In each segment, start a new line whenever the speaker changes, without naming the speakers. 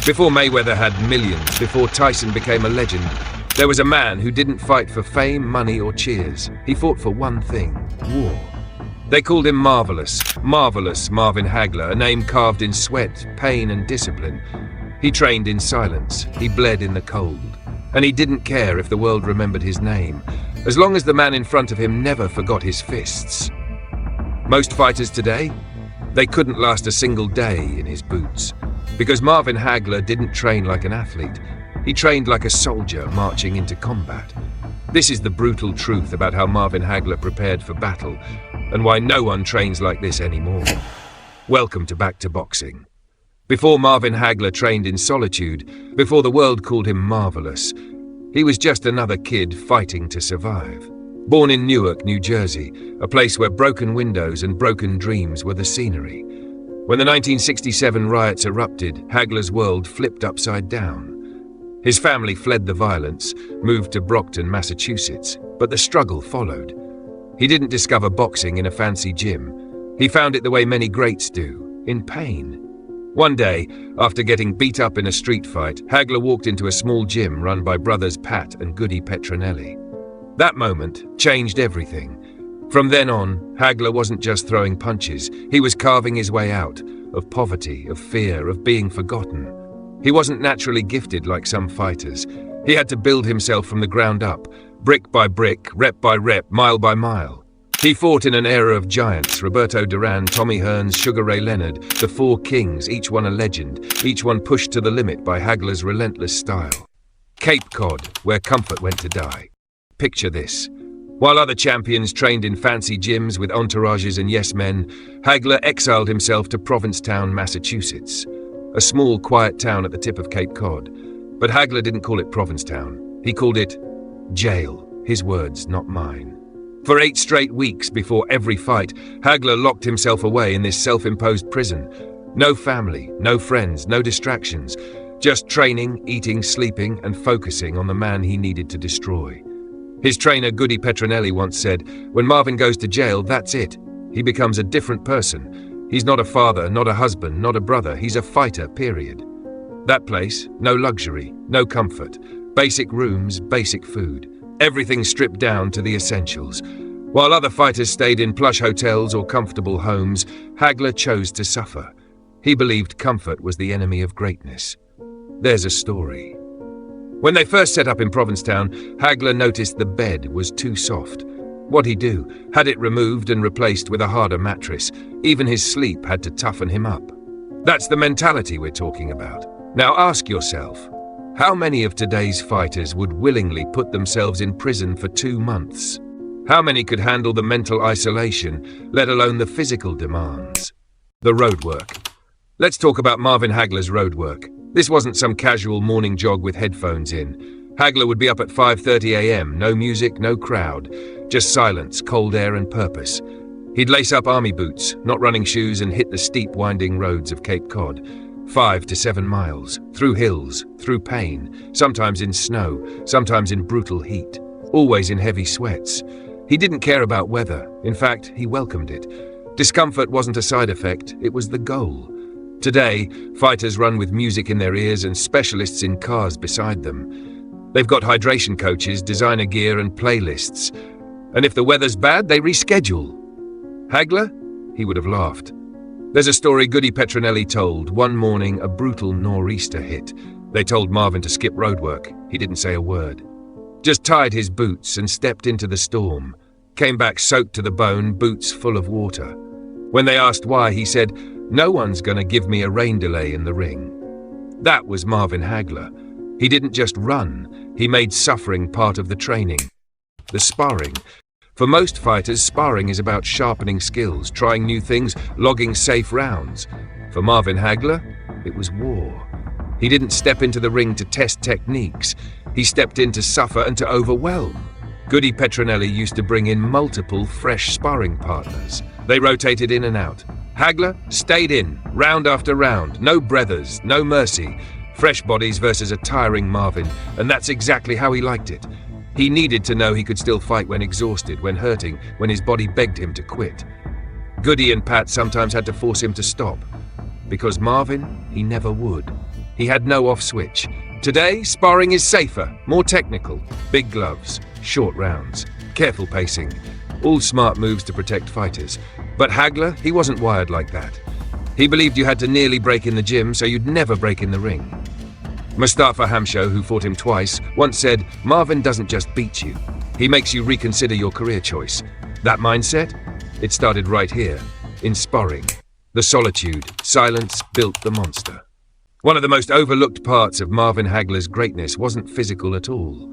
Before Mayweather had millions, before Tyson became a legend, there was a man who didn't fight for fame, money, or cheers. He fought for one thing: war. They called him Marvelous Marvin Hagler, a name carved in sweat, pain, and discipline. He trained in silence, he bled in the cold, and he didn't care if the world remembered his name, as long as the man in front of him never forgot his fists. Most fighters today, they couldn't last a single day in his boots, because Marvin Hagler didn't train like an athlete. He trained like a soldier marching into combat. This is the brutal truth about how Marvin Hagler prepared for battle, and why no one trains like this anymore. Welcome to Back to Boxing. Before Marvin Hagler trained in solitude, before the world called him Marvelous, he was just another kid fighting to survive. Born in Newark, New Jersey, a place where broken windows and broken dreams were the scenery. When the 1967 riots erupted, Hagler's world flipped upside down. His family fled the violence, moved to Brockton, Massachusetts, but the struggle followed. He didn't discover boxing in a fancy gym. He found it the way many greats do, in pain. One day, after getting beat up in a street fight, Hagler walked into a small gym run by brothers Pat and Goody Petronelli. That moment changed everything. From then on, Hagler wasn't just throwing punches, he was carving his way out, of poverty, of fear, of being forgotten. He wasn't naturally gifted like some fighters. He had to build himself from the ground up, brick by brick, rep by rep, mile by mile. He fought in an era of giants: Roberto Duran, Tommy Hearns, Sugar Ray Leonard, the Four Kings, each one a legend, each one pushed to the limit by Hagler's relentless style. Cape Cod, where comfort went to die. Picture this. While other champions trained in fancy gyms with entourages and yes-men, Hagler exiled himself to Provincetown, Massachusetts, a small, quiet town at the tip of Cape Cod. But Hagler didn't call it Provincetown. He called it jail. His words, not mine. For 8 straight weeks before every fight, Hagler locked himself away in this self-imposed prison. No family, no friends, no distractions. Just training, eating, sleeping, and focusing on the man he needed to destroy. His trainer Goody Petronelli once said, "When Marvin goes to jail, that's it. He becomes a different person. He's not a father, not a husband, not a brother. He's a fighter, period." That place, no luxury, no comfort. Basic rooms, basic food. Everything stripped down to the essentials. While other fighters stayed in plush hotels or comfortable homes, Hagler chose to suffer. He believed comfort was the enemy of greatness. There's a story. When they first set up in Provincetown, Hagler noticed the bed was too soft. What'd he do? Had it removed and replaced with a harder mattress. Even his sleep had to toughen him up. That's the mentality we're talking about. Now ask yourself, how many of today's fighters would willingly put themselves in prison for 2 months? How many could handle the mental isolation, let alone the physical demands? The road work. Let's talk about Marvin Hagler's road work. This wasn't some casual morning jog with headphones in. Hagler would be up at 5:30 a.m., no music, no crowd, just silence, cold air, and purpose. He'd lace up army boots, not running shoes, and hit the steep, winding roads of Cape Cod. 5 to 7 miles, through hills, through pain, sometimes in snow, sometimes in brutal heat, always in heavy sweats. He didn't care about weather. In fact, he welcomed it. Discomfort wasn't a side effect, it was the goal. Today, fighters run with music in their ears and specialists in cars beside them. They've got hydration coaches, designer gear, and playlists. And if the weather's bad, they reschedule. Hagler? He would have laughed. There's a story Goody Petronelli told. One morning, a brutal nor'easter hit. They told Marvin to skip roadwork. He didn't say a word. Just tied his boots and stepped into the storm. Came back soaked to the bone, boots full of water. When they asked why, he said, "No one's gonna give me a rain delay in the ring." That was Marvin Hagler. He didn't just run, he made suffering part of the training. The sparring. For most fighters, sparring is about sharpening skills, trying new things, logging safe rounds. For Marvin Hagler, it was war. He didn't step into the ring to test techniques. He stepped in to suffer and to overwhelm. Goody Petronelli used to bring in multiple fresh sparring partners. They rotated in and out. Hagler stayed in, round after round, no breathers, no mercy. Fresh bodies versus a tiring Marvin, and that's exactly how he liked it. He needed to know he could still fight when exhausted, when hurting, when his body begged him to quit. Goody and Pat sometimes had to force him to stop, because Marvin, he never would. He had no off switch. Today, sparring is safer, more technical. Big gloves, short rounds, careful pacing. All smart moves to protect fighters. But Hagler, he wasn't wired like that. He believed you had to nearly break in the gym so you'd never break in the ring. Mustafa Hamsho, who fought him twice, once said, "Marvin doesn't just beat you. He makes you reconsider your career choice." That mindset? It started right here, in sparring. The solitude, silence built the monster. One of the most overlooked parts of Marvin Hagler's greatness wasn't physical at all.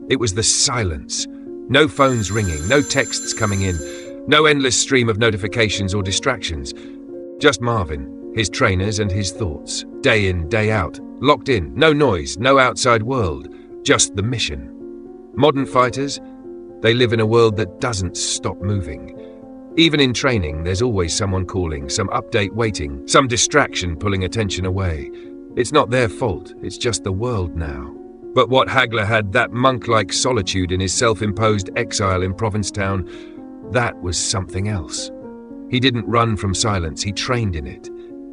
It was the silence. No phones ringing, no texts coming in, no endless stream of notifications or distractions. Just Marvin, his trainers and his thoughts. Day in, day out, locked in, no noise, no outside world, just the mission. Modern fighters, they live in a world that doesn't stop moving. Even in training, there's always someone calling, some update waiting, some distraction pulling attention away. It's not their fault, it's just the world now. But what Hagler had, that monk-like solitude in his self-imposed exile in Provincetown, that was something else. He didn't run from silence, he trained in it.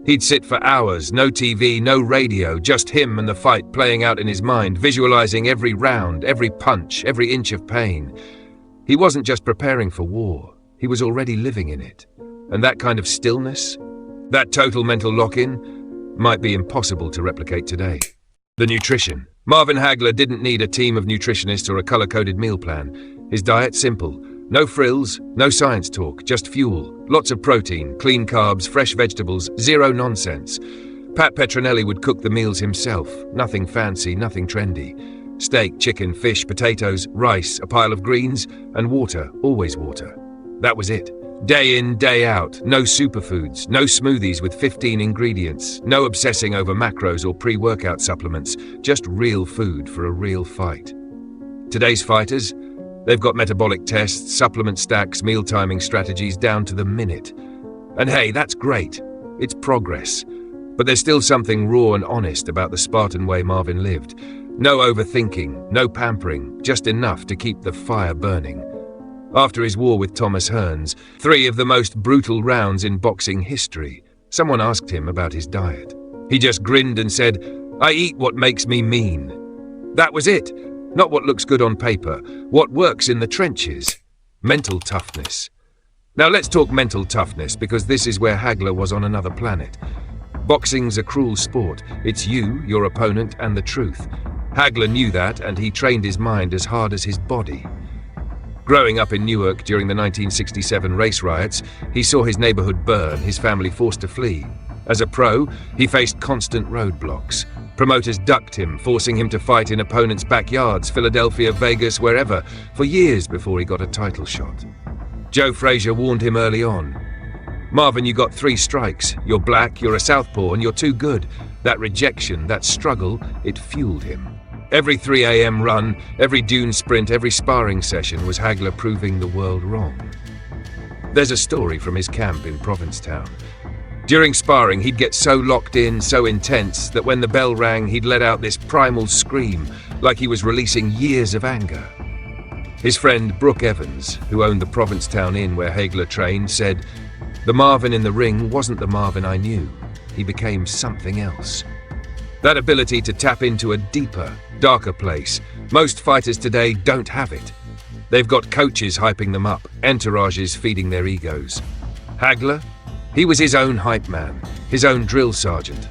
He'd sit for hours, no TV, no radio, just him and the fight playing out in his mind, visualizing every round, every punch, every inch of pain. He wasn't just preparing for war, he was already living in it. And that kind of stillness, that total mental lock-in, might be impossible to replicate today. The nutrition. Marvin Hagler didn't need a team of nutritionists or a color-coded meal plan. His diet simple. No frills, no science talk, just fuel. Lots of protein, clean carbs, fresh vegetables, zero nonsense. Pat Petronelli would cook the meals himself. Nothing fancy, nothing trendy. Steak, chicken, fish, potatoes, rice, a pile of greens, and water, always water. That was it. Day in, day out. No superfoods, no smoothies with 15 ingredients, no obsessing over macros or pre-workout supplements, just real food for a real fight. Today's fighters, they've got metabolic tests, supplement stacks, meal timing strategies down to the minute. And hey, that's great. It's progress. But there's still something raw and honest about the Spartan way Marvin lived. No overthinking, no pampering, just enough to keep the fire burning. After his war with Thomas Hearns, 3 of the most brutal rounds in boxing history, someone asked him about his diet. He just grinned and said, "I eat what makes me mean." That was it. Not what looks good on paper, what works in the trenches. Mental toughness. Now let's talk mental toughness, because this is where Hagler was on another planet. Boxing's a cruel sport. It's you, your opponent, and the truth. Hagler knew that, and he trained his mind as hard as his body. Growing up in Newark during the 1967 race riots, he saw his neighborhood burn, his family forced to flee. As a pro, he faced constant roadblocks. Promoters ducked him, forcing him to fight in opponents' backyards, Philadelphia, Vegas, wherever, for years before he got a title shot. Joe Frazier warned him early on. "Marvin, you got 3 strikes. You're black, you're a southpaw, and you're too good." That rejection, that struggle, it fueled him. Every 3 a.m. run, every dune sprint, every sparring session was Hagler proving the world wrong. There's a story from his camp in Provincetown. During sparring, he'd get so locked in, so intense, that when the bell rang, he'd let out this primal scream, like he was releasing years of anger. His friend Brooke Evans, who owned the Provincetown Inn where Hagler trained, said, "The Marvin in the ring wasn't the Marvin I knew. He became something else." That ability to tap into a deeper, darker place, most fighters today don't have it. They've got coaches hyping them up, entourages feeding their egos. Hagler? He was his own hype man, his own drill sergeant.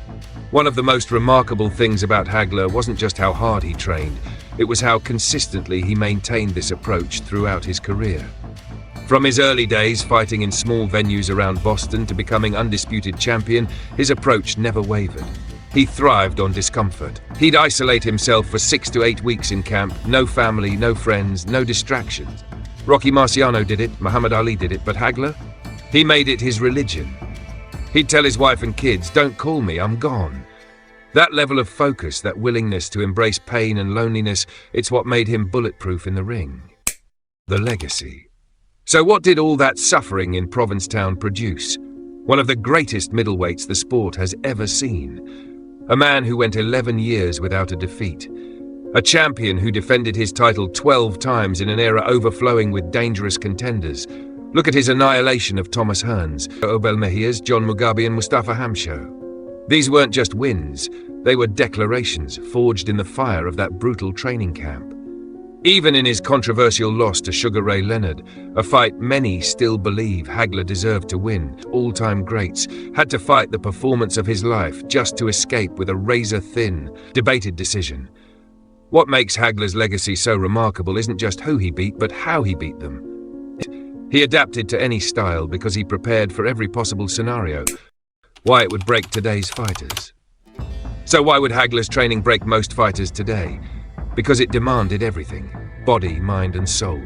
One of the most remarkable things about Hagler wasn't just how hard he trained, it was how consistently he maintained this approach throughout his career. From his early days fighting in small venues around Boston to becoming undisputed champion, his approach never wavered. He thrived on discomfort. He'd isolate himself for 6 to 8 weeks in camp, no family, no friends, no distractions. Rocky Marciano did it, Muhammad Ali did it, but Hagler? He made it his religion. He'd tell his wife and kids, "Don't call me, I'm gone." That level of focus, that willingness to embrace pain and loneliness, it's what made him bulletproof in the ring. The legacy. So what did all that suffering in Provincetown produce? One of the greatest middleweights the sport has ever seen. A man who went 11 years without a defeat. A champion who defended his title 12 times in an era overflowing with dangerous contenders. Look at his annihilation of Thomas Hearns, Obel Mejias, John Mugabe and Mustafa Hamsho. These weren't just wins, They were declarations forged in the fire of that brutal training camp. Even in his controversial loss to Sugar Ray Leonard, a fight many still believe Hagler deserved to win, all-time greats had to fight the performance of his life just to escape with a razor-thin, debated decision. What makes Hagler's legacy so remarkable isn't just who he beat, but how he beat them. He adapted to any style because he prepared for every possible scenario. Why it would break today's fighters. So why would Hagler's training break most fighters today? Because it demanded everything, body, mind and soul.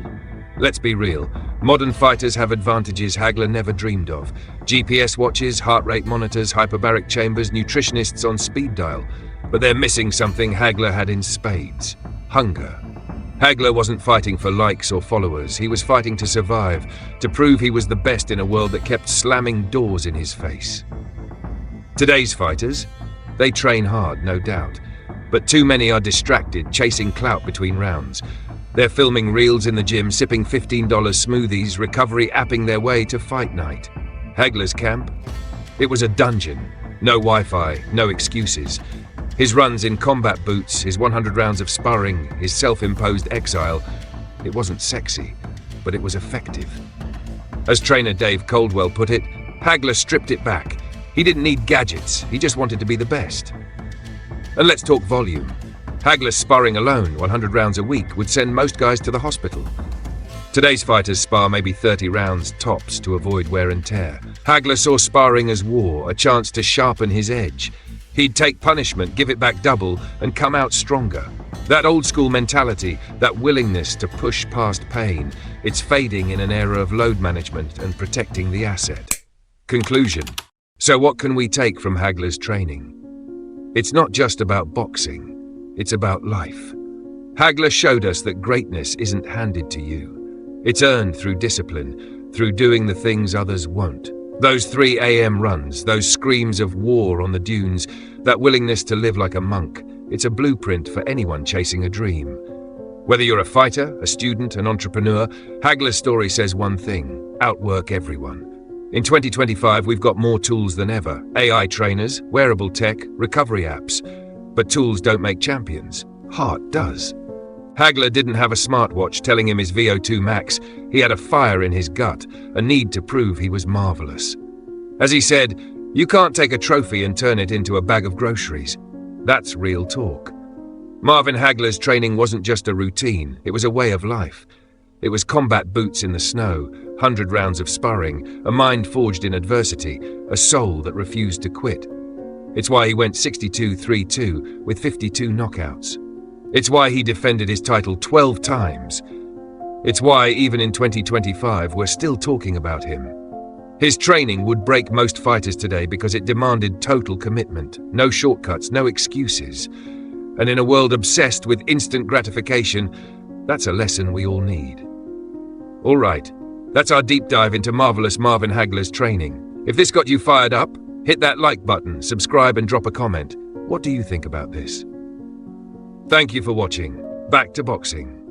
Let's be real, modern fighters have advantages Hagler never dreamed of. GPS watches, heart rate monitors, hyperbaric chambers, nutritionists on speed dial. But they're missing something Hagler had in spades: hunger. Hagler wasn't fighting for likes or followers, he was fighting to survive, to prove he was the best in a world that kept slamming doors in his face. Today's fighters, they train hard, no doubt. But too many are distracted, chasing clout between rounds. They're filming reels in the gym, sipping $15 smoothies, recovery apping their way to fight night. Hagler's camp? It was a dungeon. No Wi-Fi, no excuses. His runs in combat boots, his 100 rounds of sparring, his self-imposed exile. It wasn't sexy, but it was effective. As trainer Dave Coldwell put it, Hagler stripped it back. He didn't need gadgets, he just wanted to be the best. And let's talk volume. Hagler's sparring alone, 100 rounds a week, would send most guys to the hospital. Today's fighters spar maybe 30 rounds tops to avoid wear and tear. Hagler saw sparring as war, a chance to sharpen his edge. He'd take punishment, give it back double, and come out stronger. That old-school mentality, that willingness to push past pain, it's fading in an era of load management and protecting the asset. Conclusion. So what can we take from Hagler's training? It's not just about boxing, it's about life. Hagler showed us that greatness isn't handed to you. It's earned through discipline, through doing the things others won't. Those 3 a.m. runs, those screams of war on the dunes, that willingness to live like a monk, it's a blueprint for anyone chasing a dream. Whether you're a fighter, a student, an entrepreneur, Hagler's story says one thing: outwork everyone. In 2025, we've got more tools than ever. AI trainers, wearable tech, recovery apps. But tools don't make champions. Heart does. Hagler didn't have a smartwatch telling him his VO2 max. He had a fire in his gut, a need to prove he was marvelous. As he said, you can't take a trophy and turn it into a bag of groceries. That's real talk. Marvin Hagler's training wasn't just a routine, it was a way of life. It was combat boots in the snow, 100 rounds of sparring, a mind forged in adversity, a soul that refused to quit. It's why he went 62-3-2 with 52 knockouts. It's why he defended his title 12 times. It's why, even in 2025, we're still talking about him. His training would break most fighters today because it demanded total commitment, no shortcuts, no excuses. And in a world obsessed with instant gratification, that's a lesson we all need. All right, that's our deep dive into marvelous Marvin Hagler's training. If this got you fired up, hit that like button, subscribe and drop a comment. What do you think about this? Thank you for watching. Back to boxing.